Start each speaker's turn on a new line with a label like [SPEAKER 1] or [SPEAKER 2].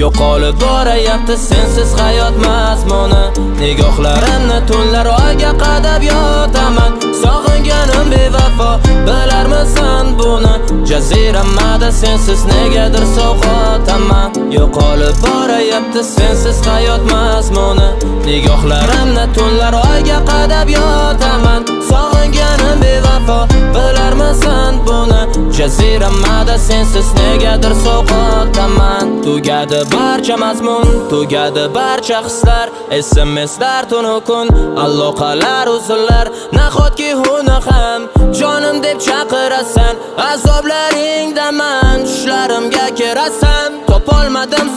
[SPEAKER 1] Yo'qolib borayapti sensiz hayot mazmuni. Nigohlarimni tunlar oyga qadab yotaman. Sog'inganim bevafo, bilarmisan buni? Jaziramada sensiz negadir sog'otaman. Yo'qolib borayapti sensiz hayot mazmuni. Nigohlarimni tunlar oyga qadab yotaman. Sog'inganim bevafo, bilarmisan buni? Jaziramada sensiz negadir sog'otaman. Tugadi barcha mazmun, tugadi barcha hislar, SMSlar tunu kun, aloqalar uzunlar. Nahotki uni ham jonim deb chaqirasan, azoblaringdaman tushlarimga kirasan. Topolmadim